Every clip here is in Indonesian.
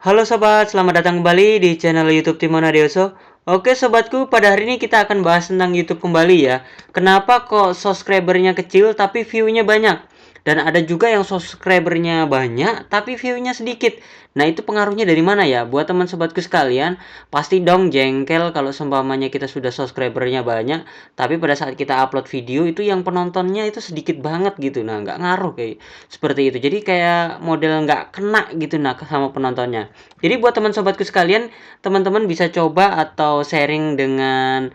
Halo sobat, selamat datang kembali di channel YouTube Timona Deoso. Oke sobatku, pada hari ini kita akan bahas tentang YouTube kembali ya. Kenapa kok subscribernya kecil tapi view-nya banyak? Dan ada juga yang subscribernya banyak tapi view-nya sedikit. Nah itu pengaruhnya dari mana ya? Buat teman sobatku sekalian, pasti dong jengkel kalau seumpamanya kita sudah subscribernya banyak, tapi pada saat kita upload video itu yang penontonnya itu sedikit banget gitu. Nah nggak ngaruh kayak seperti itu. Jadi kayak model nggak kena gitu nah sama penontonnya. Jadi buat teman sobatku sekalian, teman-teman bisa coba atau sharing dengan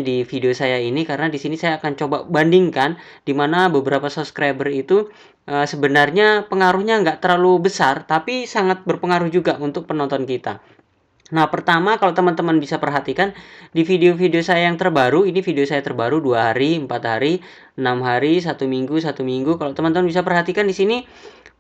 di video saya ini karena di sini saya akan coba bandingkan di mana beberapa subscriber itu sebenarnya pengaruhnya nggak terlalu besar tapi sangat berpengaruh juga untuk penonton kita. Nah, pertama kalau teman-teman bisa perhatikan di video-video saya yang terbaru, ini video saya terbaru 2 hari, 4 hari, 6 hari, 1 minggu. Kalau teman-teman bisa perhatikan di sini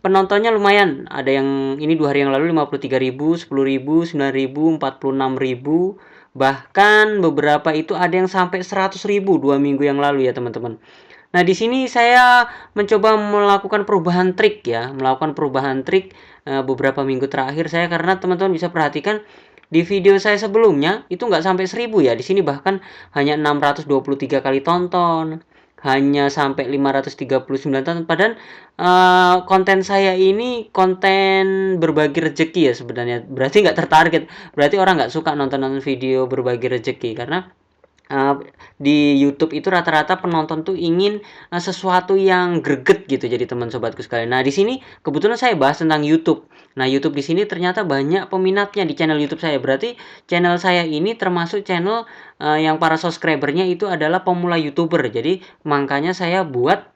penontonnya lumayan. Ada yang ini 2 hari yang lalu 53.000, 10.000, 9.000, 46.000. Bahkan beberapa itu ada yang sampai 100.000 2 minggu yang lalu ya, teman-teman. Nah, di sini saya mencoba melakukan perubahan trik ya, melakukan perubahan trik beberapa minggu terakhir saya karena teman-teman bisa perhatikan di video saya sebelumnya itu nggak sampai 1.000 ya. Di sini bahkan hanya 623 kali tonton, hanya sampai 539 tonton. Padahal konten saya ini konten berbagi rezeki ya sebenarnya. Berarti nggak tertarget. Berarti orang nggak suka nonton-nonton video berbagi rezeki karena di YouTube itu rata-rata penonton tuh ingin sesuatu yang greget gitu jadi teman sobatku sekalian. Nah, di sini kebetulan saya bahas tentang YouTube. Nah, YouTube di sini ternyata banyak peminatnya di channel YouTube saya. Berarti channel saya ini termasuk channel yang para subscribernya itu adalah pemula YouTuber. Jadi, makanya saya buat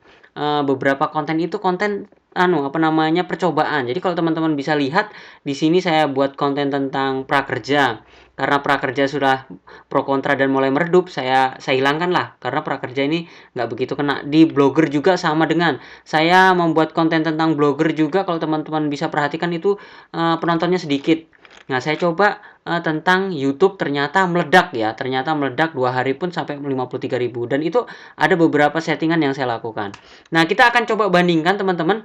beberapa konten itu konten percobaan. Jadi kalau teman-teman bisa lihat di sini saya buat konten tentang prakerja. Karena prakerja sudah pro kontra dan mulai meredup, saya hilangkan lah karena prakerja ini nggak begitu kena. Di blogger juga sama dengan saya membuat konten tentang blogger juga. Kalau teman-teman bisa perhatikan itu penontonnya sedikit. Nah, saya coba tentang YouTube ternyata meledak ya. Ternyata meledak 2 hari pun sampai 53.000 dan itu ada beberapa settingan yang saya lakukan. Nah, kita akan coba bandingkan teman-teman.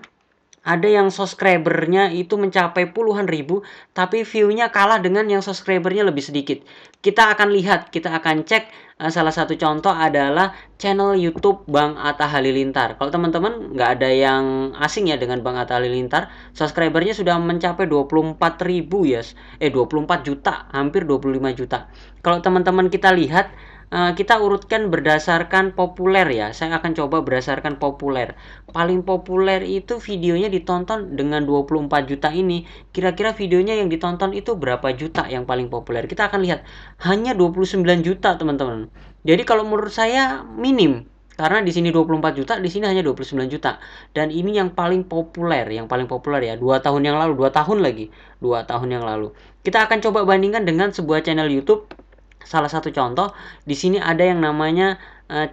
Ada yang subscribernya itu mencapai puluhan ribu, tapi view-nya kalah dengan yang subscribernya lebih sedikit. Kita akan lihat, kita akan cek. Salah satu contoh adalah channel YouTube Bang Atta Halilintar. Kalau teman-teman nggak ada yang asing ya dengan Bang Atta Halilintar, subscribernya sudah mencapai 24.000 ya, 24 juta, hampir 25 juta. Kalau teman-teman kita lihat, kita urutkan berdasarkan populer ya. Saya akan coba berdasarkan populer. Paling populer itu videonya ditonton dengan 24 juta ini. Kira-kira videonya yang ditonton itu berapa juta yang paling populer? Kita akan lihat. Hanya 29 juta, teman-teman. Jadi kalau menurut saya minim. Karena di sini 24 juta, di sini hanya 29 juta. Dan ini yang paling populer ya. 2 tahun yang lalu, 2 tahun lagi. 2 tahun yang lalu. Kita akan coba bandingkan dengan sebuah channel YouTube. Salah satu contoh di sini ada yang namanya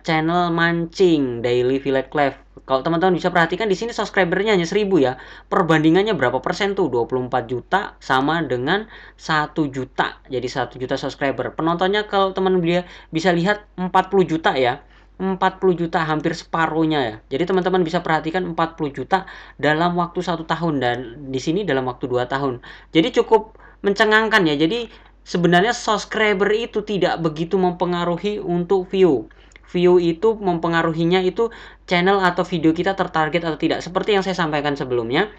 channel mancing Daily Village Life. Kalau teman-teman bisa perhatikan di sini subscribernya hanya 1.000 ya. Perbandingannya berapa persen tuh? 24 juta sama dengan 1 juta. Jadi 1 juta subscriber. Penontonnya kalau teman bisa lihat 40 juta ya. 40 juta hampir separuhnya ya. Jadi teman-teman bisa perhatikan 40 juta dalam waktu 1 tahun dan di sini dalam waktu 2 tahun. Jadi cukup mencengangkan ya. Jadi sebenarnya subscriber itu tidak begitu mempengaruhi untuk view. View itu mempengaruhinya itu channel atau video kita tertarget atau tidak. Seperti yang saya sampaikan sebelumnya,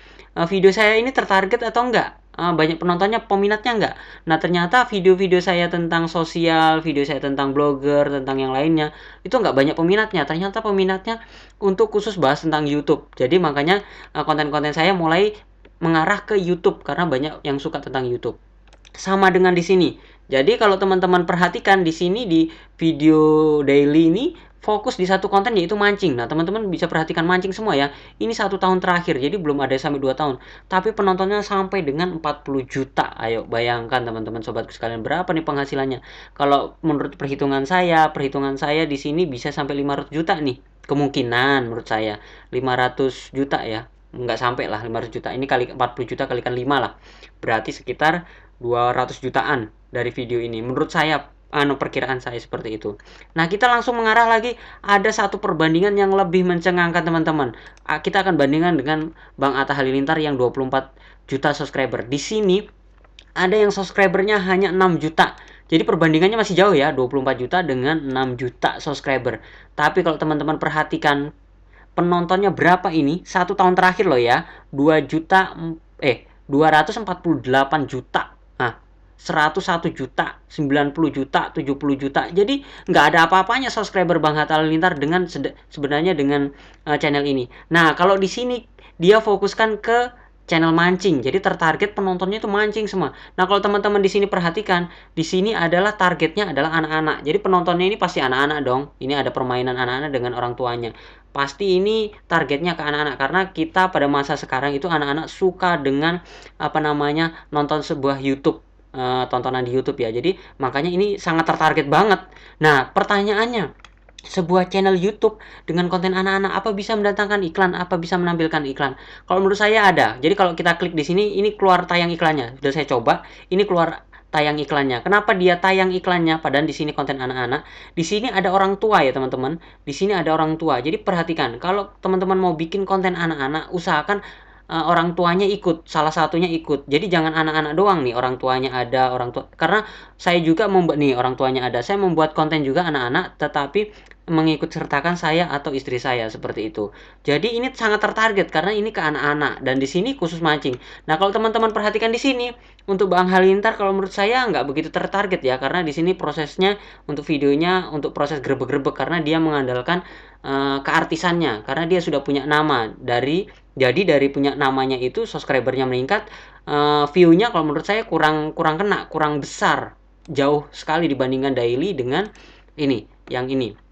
video saya ini tertarget atau enggak? Banyak penontonnya, peminatnya enggak? Nah, ternyata video-video saya tentang sosial, video saya tentang blogger, tentang yang lainnya, itu enggak banyak peminatnya. Ternyata peminatnya untuk khusus bahas tentang YouTube. Jadi makanya konten-konten saya mulai mengarah ke YouTube karena banyak yang suka tentang YouTube. Sama dengan di sini. Jadi kalau teman-teman perhatikan di sini di video daily ini fokus di satu konten yaitu mancing. Nah, teman-teman bisa perhatikan mancing semua ya. Ini 1 tahun terakhir, jadi belum ada sampai 2 tahun. Tapi penontonnya sampai dengan 40 juta. Ayo bayangkan teman-teman sobatku sekalian berapa nih penghasilannya. Kalau menurut perhitungan saya di sini bisa sampai 500 juta nih. Kemungkinan menurut saya 500 juta ya. Enggak sampai lah 500 juta. Ini kali 40 juta kalikan 5 lah. Berarti sekitar 200 jutaan dari video ini. Menurut saya perkiraan saya seperti itu. Nah, kita langsung mengarah lagi, ada satu perbandingan yang lebih mencengangkan teman-teman. Kita akan bandingkan dengan Bang Atta Halilintar yang 24 juta subscriber. Di sini ada yang subscribernya hanya 6 juta. Jadi perbandingannya masih jauh ya, 24 juta dengan 6 juta subscriber. Tapi kalau teman-teman perhatikan penontonnya berapa ini, 1 tahun terakhir loh ya, 248 juta. Nah, 101 juta, 90 juta, 70 juta. Jadi nggak ada apa-apanya subscriber Bang Atta Halilintar dengan sebenarnya dengan channel ini. Nah, kalau di sini dia fokuskan ke channel mancing. Jadi tertarget penontonnya itu mancing semua. Nah, kalau teman-teman di sini perhatikan, di sini adalah targetnya adalah anak-anak. Jadi penontonnya ini pasti anak-anak dong. Ini ada permainan anak-anak dengan orang tuanya. Pasti ini targetnya ke anak-anak karena kita pada masa sekarang itu anak-anak suka dengan nonton sebuah YouTube, tontonan di YouTube ya. Jadi makanya ini sangat tertarget banget. Nah, pertanyaannya, sebuah channel YouTube dengan konten anak-anak apa bisa mendatangkan iklan, apa bisa menampilkan iklan? Kalau menurut saya ada. Jadi kalau kita klik di sini, ini keluar tayang iklannya. Sudah saya coba, ini keluar tayang iklannya. Kenapa dia tayang iklannya padahal di sini konten anak-anak? Di sini ada orang tua ya, teman-teman. Di sini ada orang tua. Jadi perhatikan, kalau teman-teman mau bikin konten anak-anak, usahakan orang tuanya ikut, salah satunya ikut. Jadi jangan anak-anak doang nih, orang tuanya ada, orang tua. Karena saya juga membuat nih, orang tuanya ada. Saya membuat konten juga anak-anak, tetapi mengikut sertakan saya atau istri saya seperti itu. Jadi ini sangat tertarget karena ini ke anak-anak dan di sini khusus mancing. Nah, kalau teman-teman perhatikan di sini untuk Bang Halilintar, kalau menurut saya nggak begitu tertarget ya, karena di sini prosesnya untuk videonya untuk proses grebek-grebek karena dia mengandalkan keartisannya, karena dia sudah punya nama dari punya namanya itu subscribernya meningkat, view-nya kalau menurut saya kurang kena, kurang besar, jauh sekali dibandingkan daily dengan yang ini.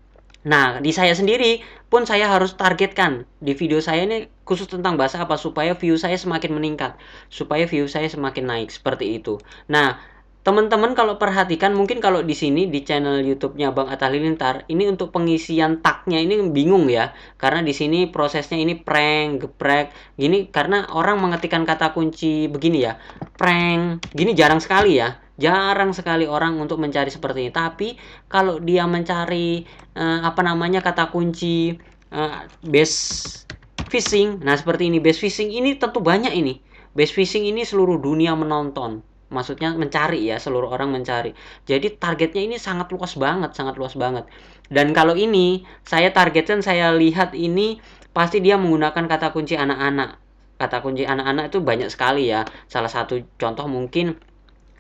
Nah, di saya sendiri pun saya harus targetkan di video saya ini khusus tentang bahasa apa supaya view saya semakin meningkat, supaya view saya semakin naik seperti itu. Nah, teman-teman kalau perhatikan mungkin kalau di sini di channel YouTube-nya Bang Atta Halilintar ini untuk pengisian tagnya ini bingung ya, karena di sini prosesnya ini prank, geprek, gini karena orang mengetikkan kata kunci begini ya, prank, gini jarang sekali ya. Jarang sekali orang untuk mencari seperti ini. Tapi kalau dia mencari kata kunci base fishing, nah seperti ini base fishing ini tentu banyak ini. Base fishing ini seluruh dunia menonton. Maksudnya mencari ya, seluruh orang mencari. Jadi targetnya ini sangat luas banget, sangat luas banget. Dan kalau ini saya targetkan, saya lihat ini pasti dia menggunakan kata kunci anak-anak. Kata kunci anak-anak itu banyak sekali ya. Salah satu contoh mungkin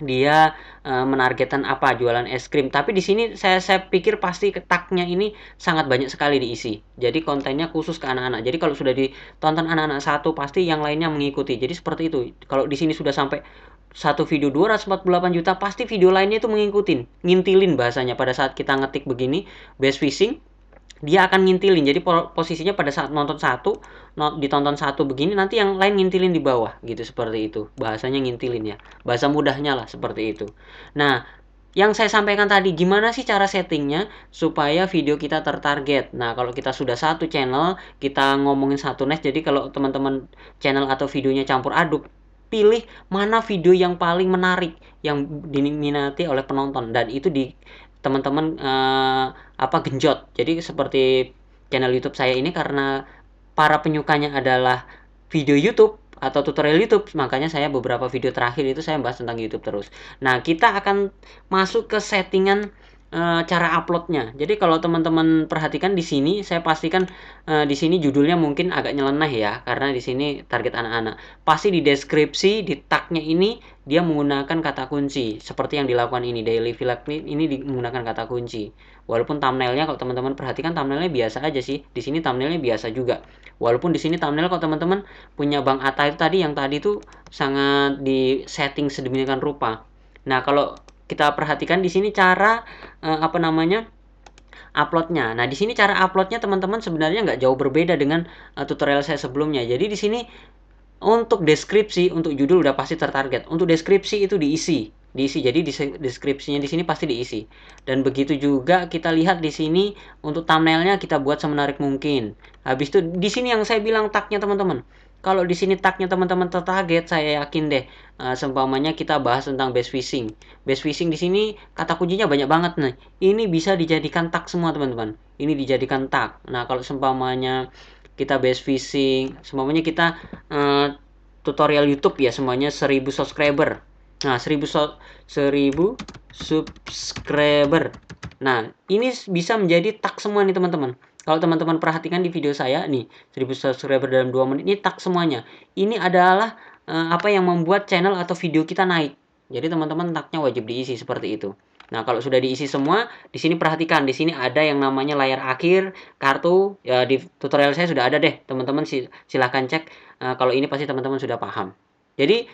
dia menargetkan apa, jualan es krim. Tapi di sini saya pikir pasti tagnya ini sangat banyak sekali diisi. Jadi kontennya khusus ke anak-anak. Jadi kalau sudah ditonton anak-anak satu, pasti yang lainnya mengikuti. Jadi seperti itu. Kalau di sini sudah sampai satu video 248 juta, pasti video lainnya itu ngintilin bahasanya. Pada saat kita ngetik begini, best fishing, dia akan ngintilin. Jadi posisinya pada saat nonton satu, ditonton satu begini, nanti yang lain ngintilin di bawah gitu, seperti itu bahasanya, ngintilin ya, bahasa mudahnya lah seperti itu. Nah, yang saya sampaikan tadi, gimana sih cara settingnya supaya video kita tertarget. Nah, kalau kita sudah satu channel, kita ngomongin satu next. Jadi kalau teman-teman channel atau videonya campur aduk, pilih mana video yang paling menarik, yang diminati oleh penonton, dan itu di teman-teman genjot. Jadi seperti channel YouTube saya ini, karena para penyukanya adalah video YouTube atau tutorial YouTube, makanya saya beberapa video terakhir itu saya bahas tentang YouTube terus. Nah, kita akan masuk ke settingan cara uploadnya. Jadi kalau teman-teman perhatikan di sini, saya pastikan di sini judulnya mungkin agak nyeleneh ya, karena di sini target anak-anak. Pasti di deskripsi, di tagnya ini dia menggunakan kata kunci seperti yang dilakukan ini, daily vlog ini menggunakan kata kunci. Walaupun thumbnailnya kalau teman-teman perhatikan thumbnailnya biasa aja sih. Di sini thumbnailnya biasa juga. Walaupun di sini thumbnail kalau teman-teman punya Bang Atta itu tadi, yang tadi itu sangat di setting sedemikian rupa. Nah, kalau kita perhatikan di sini cara uploadnya. Nah, di sini cara uploadnya teman-teman sebenarnya nggak jauh berbeda dengan tutorial saya sebelumnya. Jadi di sini untuk deskripsi, untuk judul udah pasti tertarget. Untuk deskripsi itu diisi. Jadi deskripsinya di sini pasti diisi. Dan begitu juga kita lihat di sini untuk thumbnailnya kita buat semenarik mungkin. Habis itu di sini yang saya bilang tagnya teman-teman. kalau di sini tagnya teman-teman tertarget, saya yakin deh, seumpamanya kita bahas tentang base phishing. Base phishing di sini kata kuncinya banyak banget nih. Ini bisa dijadikan tag semua teman-teman. Ini dijadikan tag. Nah kalau seumpamanya kita base phishing, seumpamanya kita tutorial YouTube ya, semuanya 1000 subscriber. Nah 1000 subscriber. Nah ini bisa menjadi tag semua nih teman-teman. Kalau teman-teman perhatikan di video saya nih, 1000 subscriber dalam 2 menit, ini tag semuanya. Ini adalah apa yang membuat channel atau video kita naik. Jadi teman-teman tagnya wajib diisi seperti itu. Nah, kalau sudah diisi semua, di sini perhatikan, di sini ada yang namanya layar akhir, kartu, ya di tutorial saya sudah ada deh. Teman-teman silahkan cek. Kalau ini pasti teman-teman sudah paham. Jadi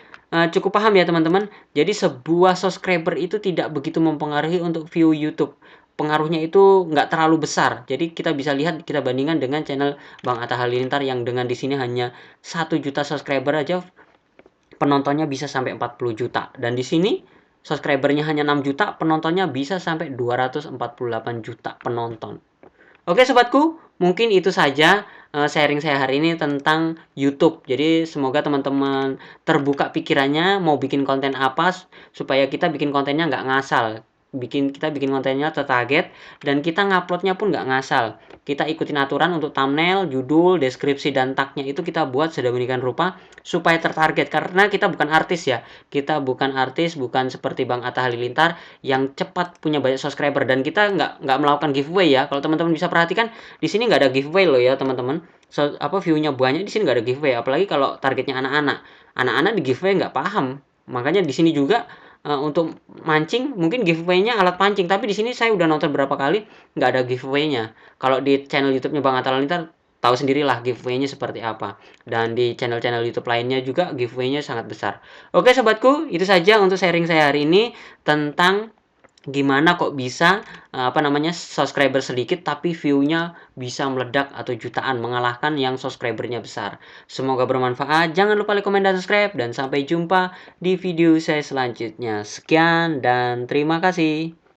cukup paham ya teman-teman. Jadi sebuah subscriber itu tidak begitu mempengaruhi untuk view YouTube. Pengaruhnya itu nggak terlalu besar. Jadi kita bisa lihat, kita bandingkan dengan channel Bang Atta Halilintar yang dengan di sini hanya 1 juta subscriber aja penontonnya bisa sampai 40 juta. Dan di sini subscribernya hanya 6 juta, penontonnya bisa sampai 248 juta penonton. Oke sobatku, mungkin itu saja sharing saya hari ini tentang YouTube. Jadi semoga teman-teman terbuka pikirannya mau bikin konten apa supaya kita bikin kontennya nggak ngasal. Kita bikin kontennya tertarget dan kita nguploadnya pun nggak ngasal. Kita ikutin aturan untuk thumbnail, judul, deskripsi, dan tagnya itu kita buat sedemikian rupa supaya tertarget. Karena kita bukan artis ya. Kita bukan artis, bukan seperti Bang Atta Halilintar yang cepat punya banyak subscriber. Dan kita nggak melakukan giveaway ya. Kalau teman-teman bisa perhatikan, di sini nggak ada giveaway loh ya teman-teman. View-nya banyak, di sini nggak ada giveaway. Apalagi kalau targetnya anak-anak. Anak-anak di giveaway nggak paham. Makanya di sini juga untuk mancing mungkin giveaway-nya alat pancing, tapi di sini saya udah nonton berapa kali nggak ada giveaway-nya. Kalau di channel YouTube-nya Bang Atta Halilintar tahu sendirilah giveaway-nya seperti apa, dan di channel-channel YouTube lainnya juga giveaway-nya sangat besar. Oke sobatku, itu saja untuk sharing saya hari ini tentang gimana kok bisa subscriber sedikit tapi view-nya bisa meledak atau jutaan, mengalahkan yang subscribernya besar. Semoga bermanfaat. Jangan lupa like, komen, dan subscribe, dan sampai jumpa di video saya selanjutnya. Sekian dan terima kasih.